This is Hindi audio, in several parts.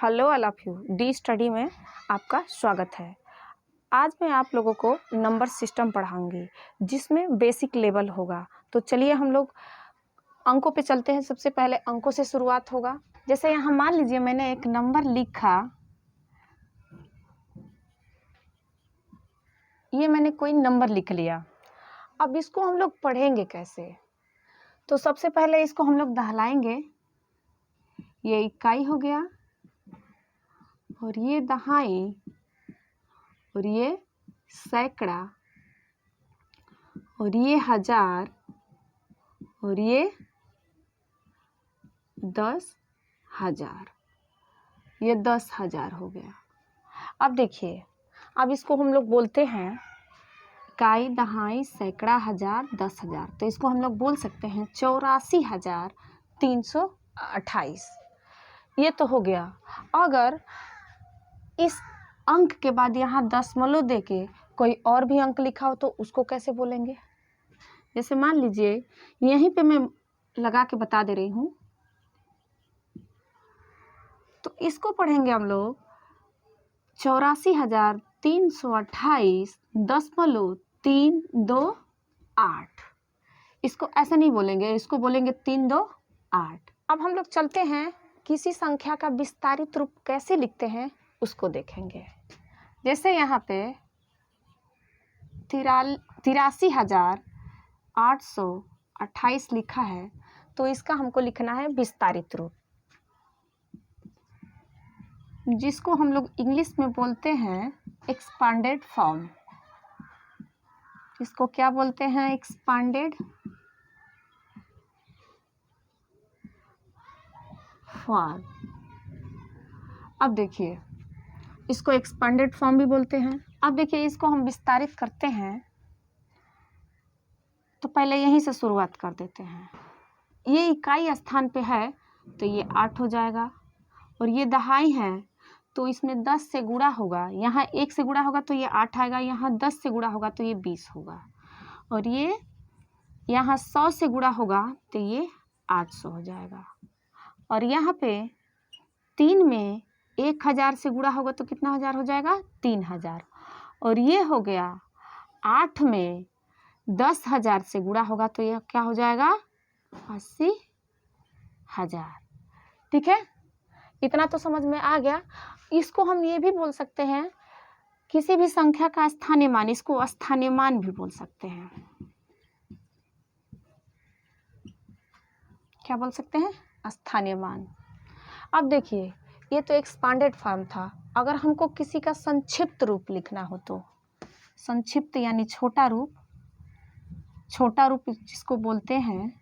Hello all of you, D study में आपका स्वागत है। आज मैं आप लोगों को नंबर सिस्टम पढ़ाऊंगी जिसमें बेसिक लेवल होगा। तो चलिए हम लोग अंकों पे चलते हैं। सबसे पहले अंकों से शुरुआत होगा। जैसे यहाँ मान लीजिए मैंने एक नंबर लिखा, ये मैंने कोई नंबर लिख लिया। अब इसको हम लोग पढ़ेंगे कैसे? तो सबसे पहले इसको हम लोग दहलाएंगे। ये इकाई हो गया, और ये दहाई, और ये सैकड़ा, और ये हजार, और ये 10,000। ये 10,000 हो गया। अब देखिए, अब इसको हम लोग बोलते हैं इकाई, दहाई, सैकड़ा, हजार, 10,000। तो इसको हम लोग बोल सकते हैं 84,328। ये तो हो गया। अगर इस अंक के बाद यहाँ दशमलव दे के कोई और भी अंक लिखा हो तो उसको कैसे बोलेंगे? जैसे मान लीजिए यहीं पे मैं लगा के बता दे रही हूँ, तो इसको पढ़ेंगे हम लोग 84,328.328। इसको ऐसे नहीं बोलेंगे, इसको बोलेंगे 328। अब हम लोग चलते हैं, किसी संख्या का विस्तारित रूप कैसे लिखते हैं उसको देखेंगे। जैसे यहाँ पे 83,828 लिखा है, तो इसका हमको लिखना है विस्तारित रूप, जिसको हम लोग इंग्लिश में बोलते हैं एक्सपांडेड फॉर्म। इसको क्या बोलते हैं? Expanded form. अब देखिए, इसको एक्सपांडेड फॉर्म भी बोलते हैं। अब देखिए, इसको हम विस्तारित करते हैं तो पहले यहीं से शुरुआत कर देते हैं। ये इकाई स्थान पे है तो ये 8 हो जाएगा, और ये दहाई है तो इसमें 10 से गुणा होगा। यहाँ 1 से गुणा होगा तो ये 8 आएगा, यहाँ 10 से गुणा होगा तो ये 20 होगा, और ये यहाँ 100 से गुणा होगा तो ये 800 हो जाएगा। और यहाँ पे 3 में 1,000 से गुणा होगा तो कितना हजार हो जाएगा? 3,000। और ये हो गया 8 में 10,000 से गुणा होगा तो यह क्या हो जाएगा? 80,000। ठीक है, इतना तो समझ में आ गया। इसको हम ये भी बोल सकते हैं, किसी भी संख्या का स्थानीय मान, इसको स्थानीय मान भी बोल सकते हैं। क्या बोल सकते हैं? स्थानीय मान। अब देखिए, ये तो एक्सपांडेड फॉर्म था। अगर हमको किसी का संक्षिप्त रूप लिखना हो तो, संक्षिप्त यानी छोटा रूप, छोटा रूप जिसको बोलते हैं,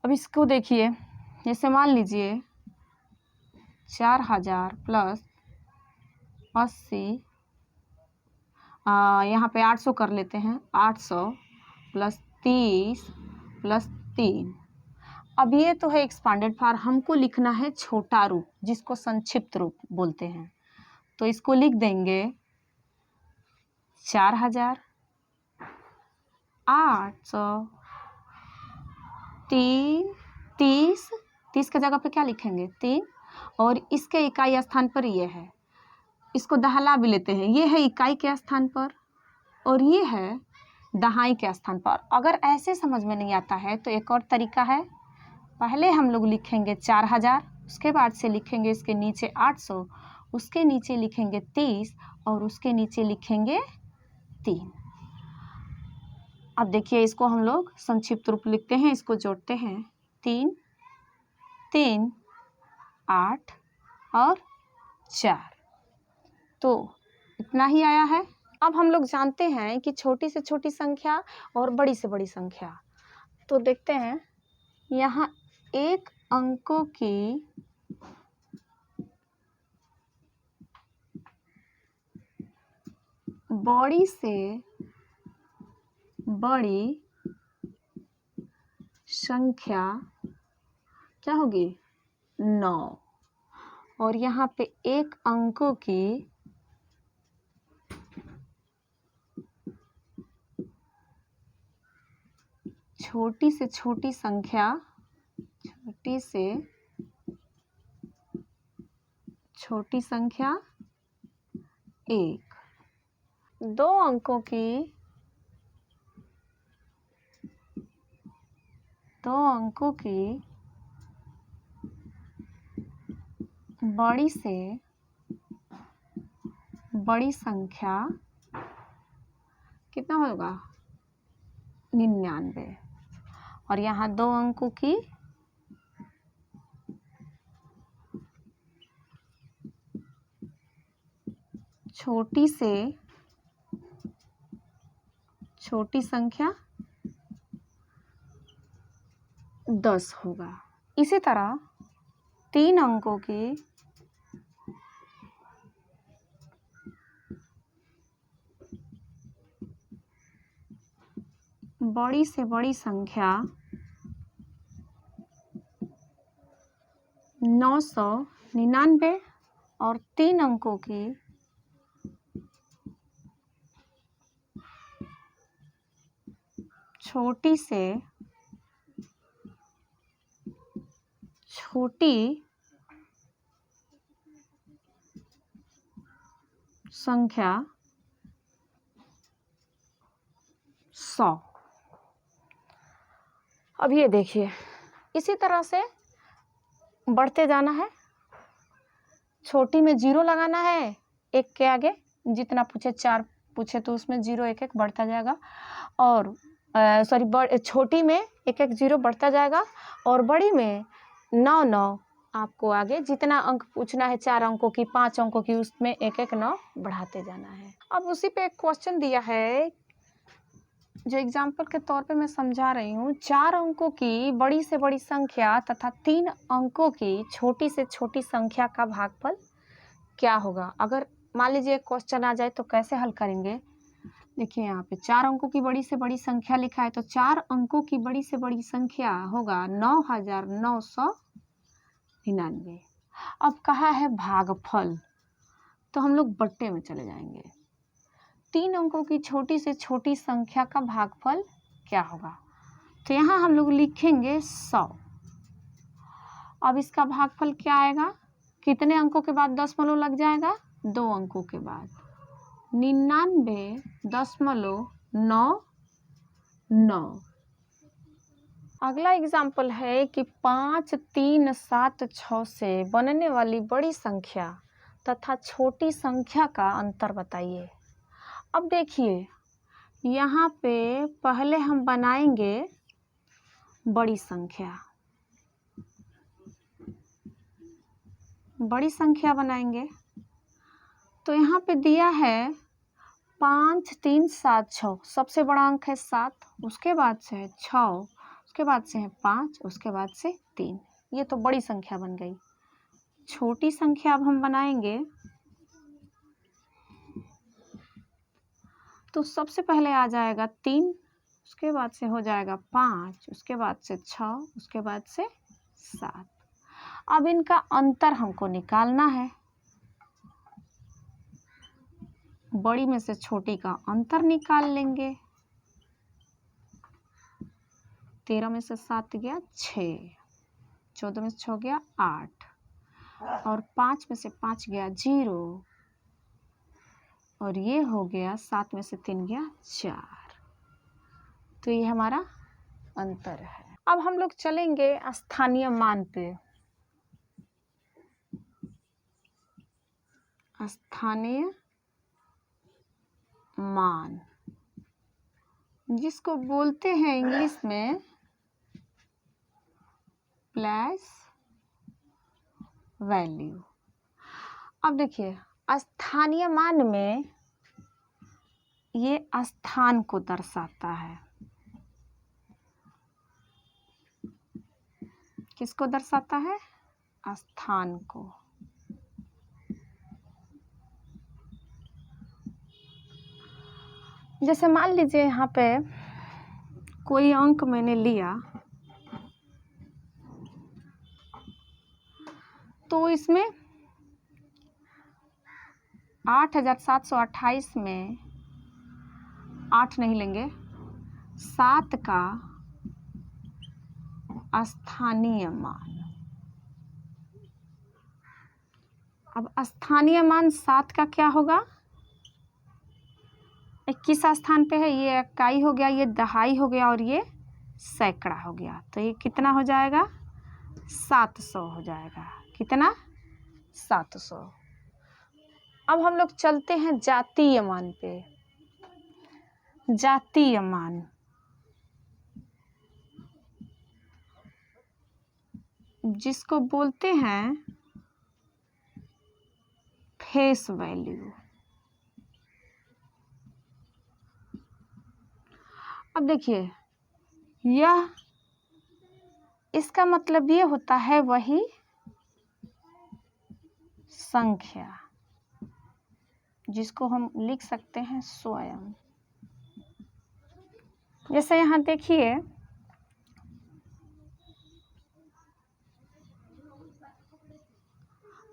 अब इसको देखिए, जैसे मान लीजिए 4,000 प्लस 80, यहाँ पे 800 कर लेते हैं, 800 प्लस 30 प्लस 3। अब ये तो है एक्सपांडेड फॉर्म, हमको लिखना है छोटा रूप जिसको संक्षिप्त रूप बोलते हैं। तो इसको लिख देंगे 4,000, 800, 3, 30, 30 के जगह पे क्या लिखेंगे? 3, और इसके इकाई स्थान पर ये है, इसको दहला भी लेते हैं। ये है इकाई के स्थान पर और ये है दहाई के स्थान पर। अगर ऐसे समझ में नहीं आता है तो एक और तरीका है, पहले हम लोग लिखेंगे 4,000, उसके बाद से लिखेंगे इसके नीचे 800, उसके नीचे लिखेंगे 30, और उसके नीचे लिखेंगे 3। अब देखिए, इसको हम लोग संक्षिप्त रूप लिखते हैं, इसको जोड़ते हैं, 3, 3, 8 और 4। तो इतना ही आया है। अब हम लोग जानते हैं कि छोटी से छोटी संख्या और बड़ी से बड़ी संख्या। तो देखते हैं, यहाँ एक अंकों की बड़ी से बड़ी संख्या क्या होगी? 9। और यहाँ पे एक अंकों की छोटी से छोटी संख्या छोटी से छोटी संख्या 1। 2 अंकों की बड़ी से बड़ी संख्या कितना होगा? 99। और यहाँ 2 अंकों की छोटी से छोटी संख्या 10 होगा। इसी तरह 3 अंकों की बड़ी से बड़ी संख्या 999 और 3 अंकों की छोटी से छोटी संख्या 100। अब ये देखिए, इसी तरह से बढ़ते जाना है। छोटी में 0 लगाना है 1 के आगे, जितना पूछे 4 पूछे तो उसमें 0 1 1 बढ़ता जाएगा। और छोटी में 1 1 0 बढ़ता जाएगा और बड़ी में 9 9 आपको आगे जितना अंक पूछना है 4 अंकों की 5 अंकों की उसमें 1 1 9 बढ़ाते जाना है। अब उसी पे एक क्वेश्चन दिया है जो एग्जाम्पल के तौर पे मैं समझा रही हूँ। 4 अंकों की बड़ी से बड़ी संख्या तथा 3 अंकों की छोटी से छोटी संख्या का भागफल क्या होगा? अगर मान लीजिए क्वेश्चन आ जाए तो कैसे हल करेंगे? देखिए यहाँ पे 4 अंकों की बड़ी से बड़ी संख्या लिखा है, तो 4 अंकों की बड़ी से बड़ी संख्या होगा 9999। अब कहा है भागफल, तो हम लोग बट्टे में चले जाएंगे। 3 अंकों की छोटी से छोटी संख्या का भागफल क्या होगा? तो यहाँ हम लोग लिखेंगे 100। अब इसका भागफल क्या आएगा? कितने अंकों के बाद दशमलव लग जाएगा? 2 अंकों के बाद 99.99। अगला एग्जाम्पल है कि 5 3 7 6 से बनने वाली बड़ी संख्या तथा छोटी संख्या का अंतर बताइए। अब देखिए यहाँ पे पहले हम बनाएंगे बड़ी संख्या बनाएंगे। तो यहाँ पे दिया है 5 3 7 6, सबसे बड़ा अंक है 7, उसके बाद से है 6, उसके बाद से है 5, उसके बाद से 3। ये तो बड़ी संख्या बन गई। छोटी संख्या अब हम बनाएंगे तो सबसे पहले आ जाएगा 3, उसके बाद से हो जाएगा 5, उसके बाद से 6, उसके बाद से 7। अब इनका अंतर हमको निकालना है। बड़ी में से छोटी का अंतर निकाल लेंगे। 13 में से 7 गया 6, 14 में से 6 गया 8 और 5 में से 5 गया 0 और ये हो गया 7 में से 3 गया 4। तो ये हमारा अंतर है। अब हम लोग चलेंगे स्थानीय मान पे। स्थानीय मान जिसको बोलते हैं इंग्लिश में प्लेस वैल्यू। अब देखिए स्थानीय मान में ये स्थान को दर्शाता है। किसको दर्शाता है? स्थान को। जैसे मान लीजिए यहाँ पे कोई अंक मैंने लिया तो इसमें 8728 में 8 नहीं लेंगे, 7 का स्थानीय मान। अब स्थानीय मान 7 का क्या होगा? 21 स्थान पे है, ये इकाई हो गया, ये दहाई हो गया और ये सैकड़ा हो गया। तो ये कितना हो जाएगा? 700 हो जाएगा। कितना? 700। अब हम लोग चलते हैं जातीय मान पे। जातीय मान, जिसको बोलते हैं फेस वैल्यू। अब देखिए, यह इसका मतलब ये होता है वही संख्या जिसको हम लिख सकते हैं स्वयं। जैसे यहाँ देखिए,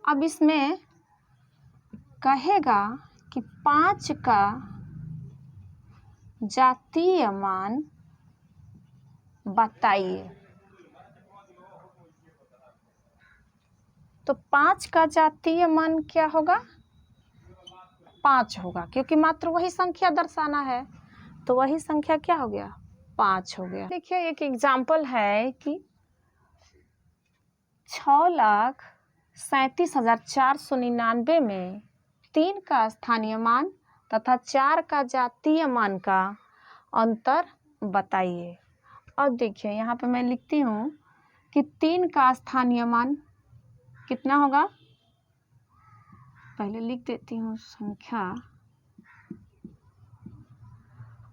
अब इसमें कहेगा कि 5 का जातीय मान बताइए। तो 5 का जातीय मान क्या होगा? 5 होगा, क्योंकि मात्र वही संख्या दर्शाना है। तो वही संख्या क्या हो गया? 5 हो गया। देखिए, एक एग्जाम्पल है कि 6,37,499 में 3 का स्थानीय मान तथा 4 का जातीय मान का अंतर बताइए। अब देखिए, यहाँ पे मैं लिखती हूँ कि 3 का स्थानीय मान कितना होगा? पहले लिख देती हूँ संख्या।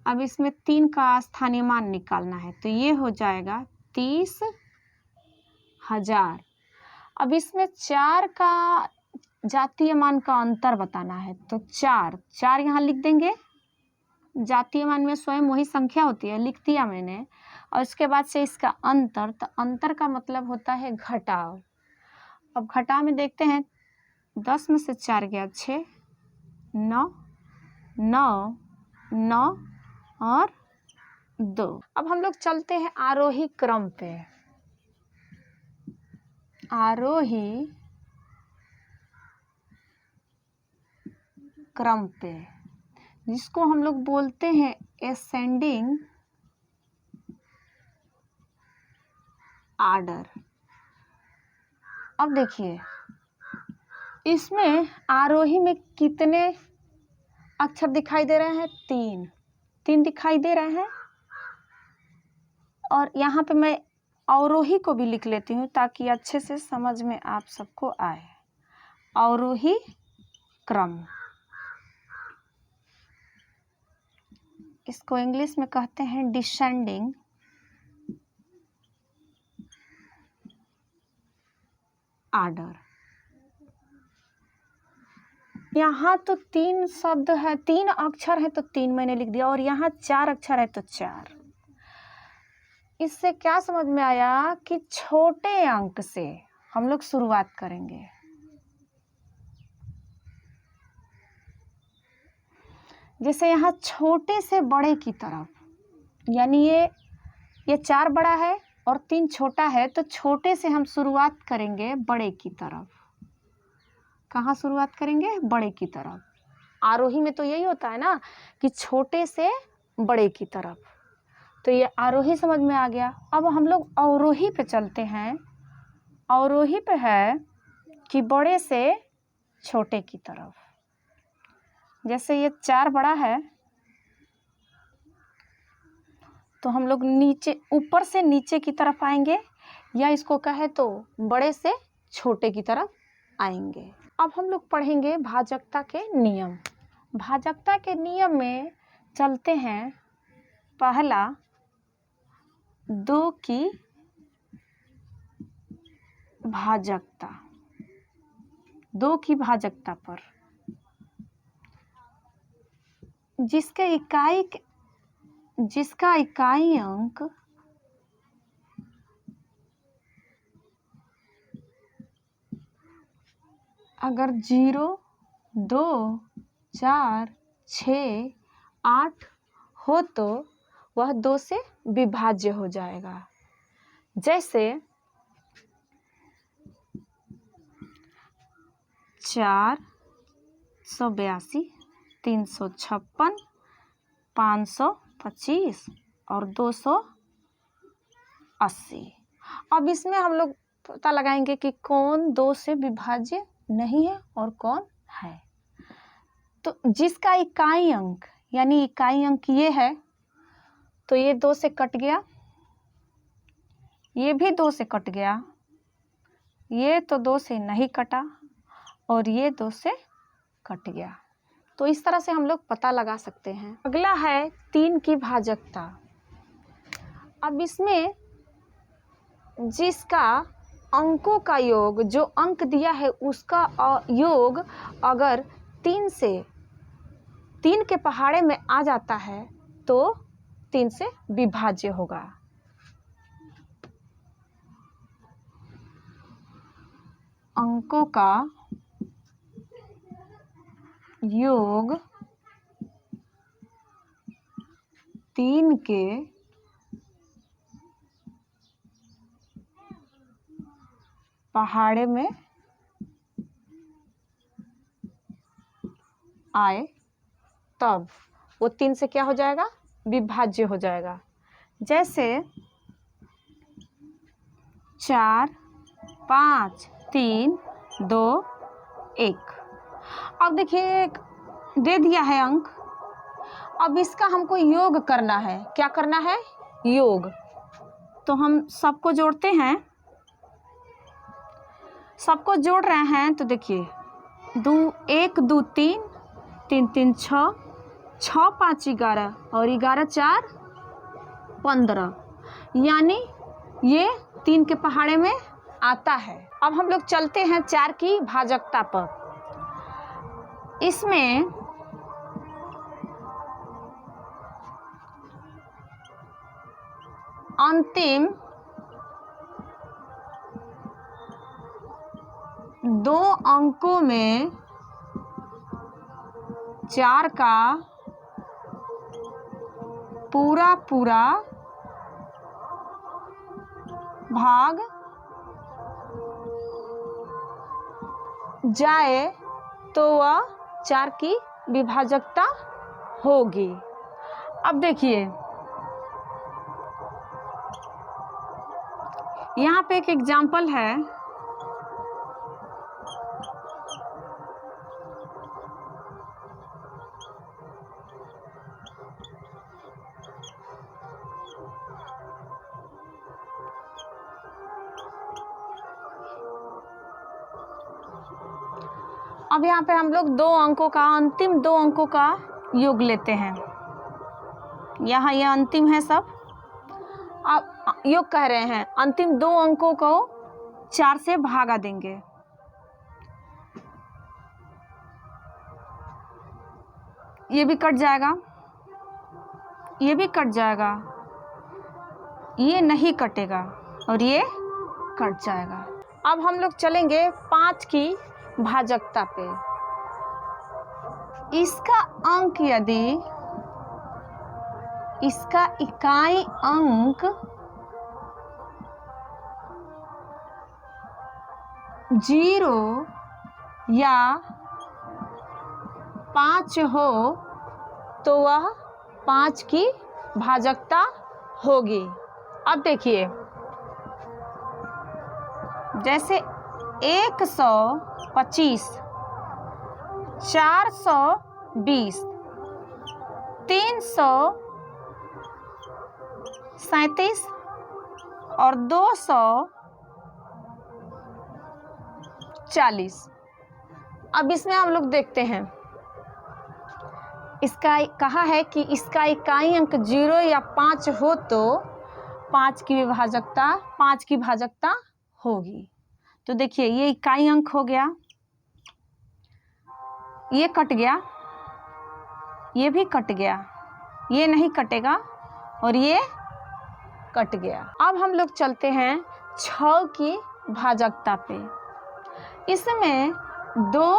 अब इसमें 3 का स्थानीय मान निकालना है, तो ये हो जाएगा 30,000। अब इसमें 4 का जातीय मान का अंतर बताना है, तो 4 यहाँ लिख देंगे। जातीय मान में स्वयं वही संख्या होती है, लिख दिया मैंने। और उसके बाद से इसका अंतर, तो अंतर का मतलब होता है घटाव। अब घटाव में देखते हैं, 10 में से 4 गया 6, 9, 9, 9 और 2। अब हम लोग चलते हैं आरोही क्रम पे। आरोही क्रम पे, जिसको हम लोग बोलते हैं एसेंडिंग आर्डर। अब देखिए, इसमें आरोही में कितने अक्षर दिखाई दे रहे हैं? 3 दिखाई दे रहे हैं। और यहाँ पे मैं अवरोही को भी लिख लेती हूँ ताकि अच्छे से समझ में आप सबको आए। अवरोही क्रम, इसको इंग्लिश में कहते हैं डिसेंडिंग आर्डर। यहाँ तो 3 शब्द है, 3 अक्षर है, तो 3 मैंने लिख दिया, और यहाँ 4 अक्षर है तो 4। इससे क्या समझ में आया कि छोटे अंक से हम लोग शुरुआत करेंगे। जैसे यहाँ छोटे से बड़े की तरफ, यानी ये 4 बड़ा है और 3 छोटा है, तो छोटे से हम शुरुआत करेंगे बड़े की तरफ। कहाँ शुरुआत करेंगे? बड़े की तरफ। आरोही में तो यही होता है ना कि छोटे से बड़े की तरफ। तो ये आरोही समझ में आ गया। अब हम लोग अवरोही पे चलते हैं। अवरोही पे है कि बड़े से छोटे की तरफ। जैसे ये 4 बड़ा है, तो हम लोग नीचे, ऊपर से नीचे की तरफ आएंगे, या इसको कहे तो बड़े से छोटे की तरफ आएंगे। अब हम लोग पढ़ेंगे भाजकता के नियम। भाजकता के नियम में चलते हैं। पहला, 2 की भाजकता, 2 की भाजकता पर जिसका इकाई अंक अगर 0, 2, 4, 6, 8 हो तो वह 2 से विभाज्य हो जाएगा। जैसे 482, 356, 525 और 280। अब इसमें हम लोग पता लगाएंगे कि कौन 2 से विभाज्य नहीं है और कौन है। तो जिसका इकाई अंक यानी इकाई अंक ये है तो ये 2 से कट गया, ये भी 2 से कट गया, ये तो 2 से नहीं कटा और ये 2 से कट गया। तो इस तरह से हम लोग पता लगा सकते हैं। अगला है 3 की भाजकता। अब इसमें जिसका अंकों का योग, जो अंक दिया है उसका योग अगर 3 के पहाड़े में आ जाता है तो 3 से विभाज्य होगा। अंकों का योग 3 के पहाड़े में आए तब वो 3 से क्या हो जाएगा, विभाज्य हो जाएगा। जैसे 4, 5, 3, 2, 1। अब देखिए दे दिया है अंक, अब इसका हमको योग करना है। क्या करना है, योग। तो हम सबको जोड़ते हैं, सबको जोड़ रहे हैं तो देखिए 1, 2, 3, 3, 3, 6, 6, 5, 11 और 11, 4, 15, यानी ये 3 के पहाड़े में आता है। अब हम लोग चलते हैं 4 की भाजकता पर। इसमें अंतिम 2 अंकों में 4 का पूरा भाग जाए तो वह 4 की विभाजकता होगी। अब देखिए यहाँ पे एक एग्जाम्पल है। अब यहाँ पे हम लोग 2 अंकों का, अंतिम 2 अंकों का योग लेते हैं। यहाँ यह अंतिम है सब। अब योग कह रहे हैं, अंतिम 2 अंकों को 4 से भागा देंगे। ये भी कट जाएगा, ये भी कट जाएगा, ये नहीं कटेगा और ये कट जाएगा। अब हम लोग चलेंगे 5 की भाजकता पे। इसका अंक यदि, इसका इकाई अंक 0 या 5 हो तो वह 5 की भाजकता होगी। अब देखिए जैसे 125, 420, 337 और 240। अब इसमें हम लोग देखते हैं, इसका कहा है कि इसका इकाई अंक 0 या 5 हो तो 5 की भाजकता होगी। तो देखिए ये इकाई अंक हो गया, ये कट गया, ये भी कट गया, ये नहीं कटेगा और ये कट गया। अब हम लोग चलते हैं 6 की भाजकता पे। इसमें 2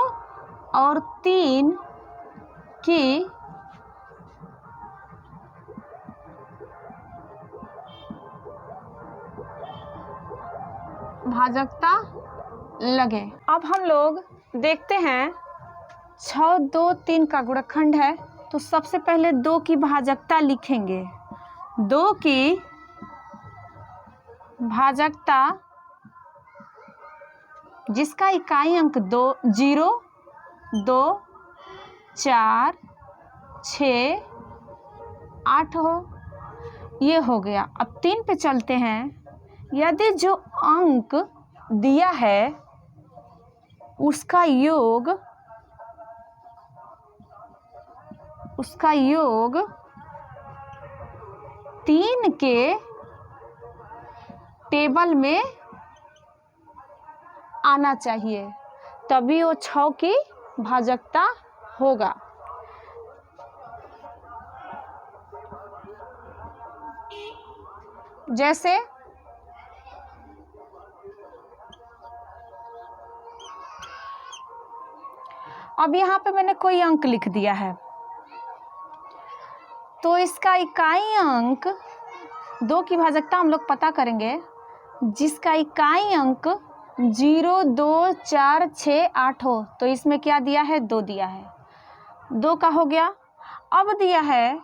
और 3 की भाजकता लगे। अब हम लोग देखते हैं 6, 2, 3 का गुणनखंड है, तो सबसे पहले 2 की भाजकता लिखेंगे। 2 की भाजकता जिसका इकाई अंक 2, 0, 2, 4, 6, 8 हो, ये हो गया। अब 3 पे चलते हैं। यदि जो अंक दिया है उसका योग 3 के टेबल में आना चाहिए, तभी वो 6 की भाजकता होगा। जैसे अब यहाँ पे मैंने कोई अंक लिख दिया है, तो इसका इकाई अंक 2 की भाजकता हम लोग पता करेंगे, जिसका इकाई अंक 0, 2, 4, 6, 8 हो, तो इसमें क्या दिया है? 2 दिया है, 2 का हो गया। अब दिया है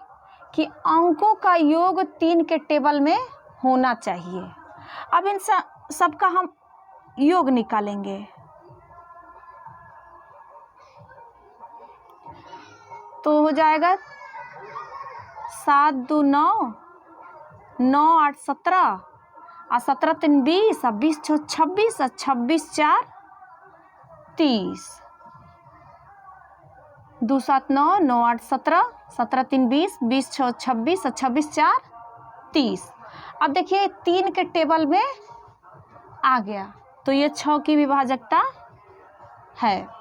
कि अंकों का योग 3 के टेबल में होना चाहिए। अब इन सबका हम योग निकालेंगे, तो हो जाएगा 7, 2, 9, 9, 8, 17, 17, 3, 20, 20, 6, 26, 26, 4, 30, 2, 7, 9, 9, 8, 17, 17, 3, 20, 20, 6, 26, 26, 4, 30। अब देखिए 3 के टेबल में आ गया, तो ये 6 की विभाजकता है।